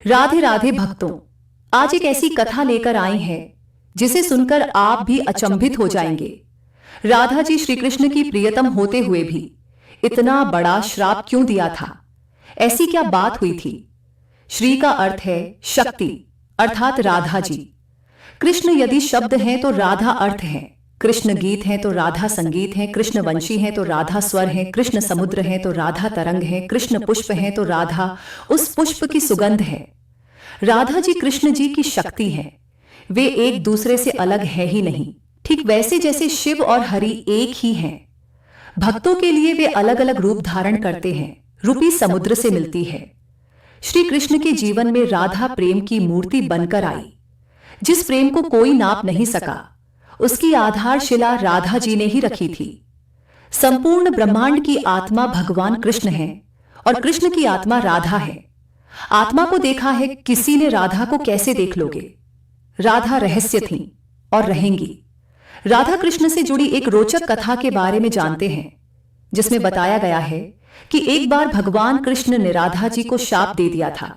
राधे राधे भक्तों, आज एक ऐसी कथा लेकर आए हैं जिसे सुनकर आप भी अचंभित हो जाएंगे। राधा जी श्री कृष्ण की प्रियतम होते हुए भी इतना बड़ा श्राप क्यों दिया था? ऐसी क्या बात हुई थी? श्री का अर्थ है शक्ति, अर्थात राधा जी। कृष्ण यदि शब्द हैं तो राधा अर्थ है। कृष्ण गीत हैं तो राधा संगीत है। कृष्ण वंशी हैं तो राधा स्वर है। कृष्ण समुद्र हैं तो राधा तरंग है। कृष्ण पुष्प हैं तो राधा उस पुष्प की सुगंध है। राधा जी कृष्ण जी की शक्ति है। वे एक दूसरे से अलग है ही नहीं, ठीक वैसे जैसे शिव और हरि एक ही हैं। भक्तों के लिए वे अलग अलग रूप धारण करते हैं। रूपी समुद्र से मिलती है। श्री कृष्ण के जीवन में राधा प्रेम की मूर्ति बनकर आई। जिस प्रेम को कोई नाप नहीं सका, उसकी आधारशिला राधा जी ने ही रखी थी। संपूर्ण ब्रह्मांड की आत्मा भगवान कृष्ण है और कृष्ण की आत्मा राधा है। आत्मा को देखा है किसी ने, राधा को कैसे देख लोगे? राधा रहस्य थी और रहेंगी। राधा कृष्ण से जुड़ी एक रोचक कथा के बारे में जानते हैं, जिसमें बताया गया है कि एक बार भगवान कृष्ण ने राधा जी को शाप दे दिया था।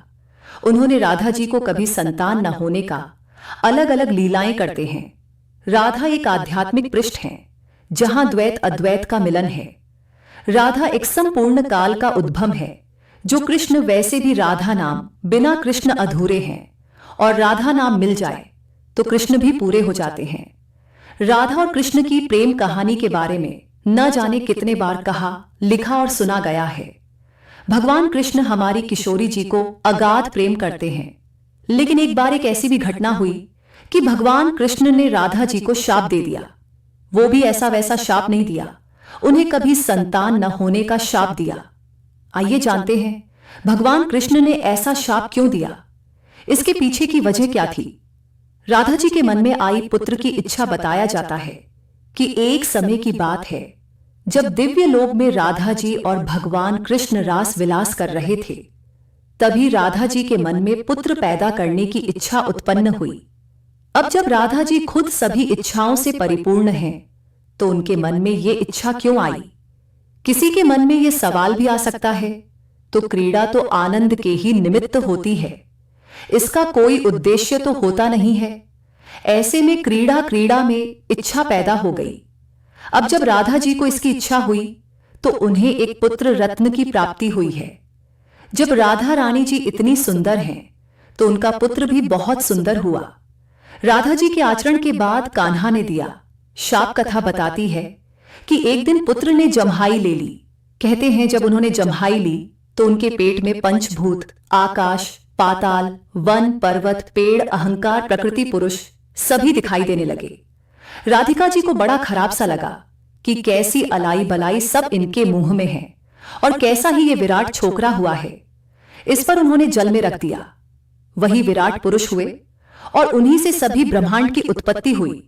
उन्होंने राधा जी को कभी संतान न होने का अलग अलग लीलाएं करते हैं। राधा एक आध्यात्मिक पृष्ठ है जहां द्वैत अद्वैत का मिलन है। राधा एक संपूर्ण काल का उद्भव है। जो कृष्ण वैसे भी राधा नाम बिना कृष्ण अधूरे हैं, और राधा नाम मिल जाए तो कृष्ण भी पूरे हो जाते हैं। राधा और कृष्ण की प्रेम कहानी के बारे में न जाने कितने बार कहा, लिखा और सुना गया है। भगवान कृष्ण हमारी किशोरी जी को अगाध प्रेम करते हैं, लेकिन एक बार एक ऐसी भी घटना हुई कि भगवान कृष्ण ने राधा जी को शाप दे दिया। वो भी ऐसा वैसा शाप नहीं दिया, उन्हें कभी संतान न होने का शाप दिया। आइए जानते हैं भगवान कृष्ण ने ऐसा शाप क्यों दिया, इसके पीछे की वजह क्या थी। राधा जी के मन में आई पुत्र की इच्छा। बताया जाता है कि एक समय की बात है जब दिव्य लोक में राधा जी और भगवान कृष्ण रास विलास कर रहे थे। तभी राधा जी के मन में पुत्र पैदा करने की इच्छा उत्पन्न हुई। अब जब राधा जी खुद सभी इच्छाओं से परिपूर्ण हैं, तो उनके मन में ये इच्छा क्यों आई? किसी के मन में यह सवाल भी आ सकता है, तो क्रीड़ा तो आनंद के ही निमित्त होती है, इसका कोई उद्देश्य तो होता नहीं है। ऐसे में क्रीड़ा क्रीड़ा में इच्छा पैदा हो गई। अब जब राधा जी को इसकी इच्छा हुई तो उन्हें एक पुत्र रत्न की प्राप्ति हुई है। जब राधा रानी जी इतनी सुंदर हैं, तो उनका पुत्र भी बहुत सुंदर हुआ। राधा जी के आचरण के बाद कान्हा ने दिया। शाप कथा बताती है कि एक दिन पुत्र ने जम्हाई ले ली। कहते हैं जब उन्होंने जम्हाई ली तो उनके पेट में पंचभूत, आकाश, पाताल, वन, पर्वत, पेड़, अहंकार, प्रकृति, पुरुष सभी दिखाई देने लगे। राधिका जी को बड़ा खराब सा लगा कि कैसी अलाई बलाई सब इनके मुंह में है और कैसा ही ये विराट छोकरा हुआ है। इस पर उन्होंने जल में रख दिया। वही विराट पुरुष हुए और उन्हीं से सभी ब्रह्मांड की उत्पत्ति हुई।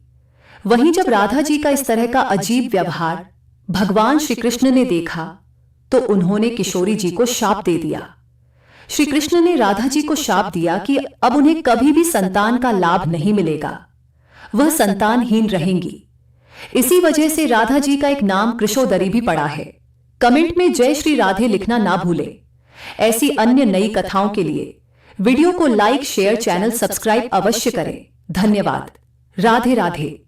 वहीं जब राधा जी का इस तरह का अजीब व्यवहार भगवान श्री कृष्ण ने देखा, तो उन्होंने किशोरी जी को शाप दे दिया। श्री कृष्ण ने राधा जी को शाप दिया कि अब उन्हें कभी भी संतान का लाभ नहीं मिलेगा, वह संतानहीन रहेंगी। इसी वजह से राधा जी का एक नाम कृशोदरी भी पड़ा है। कमेंट में जय श्री राधे लिखना ना भूलें। ऐसी अन्य नई कथाओं के लिए वीडियो को लाइक, शेयर, चैनल सब्सक्राइब अवश्य करें। धन्यवाद। राधे राधे।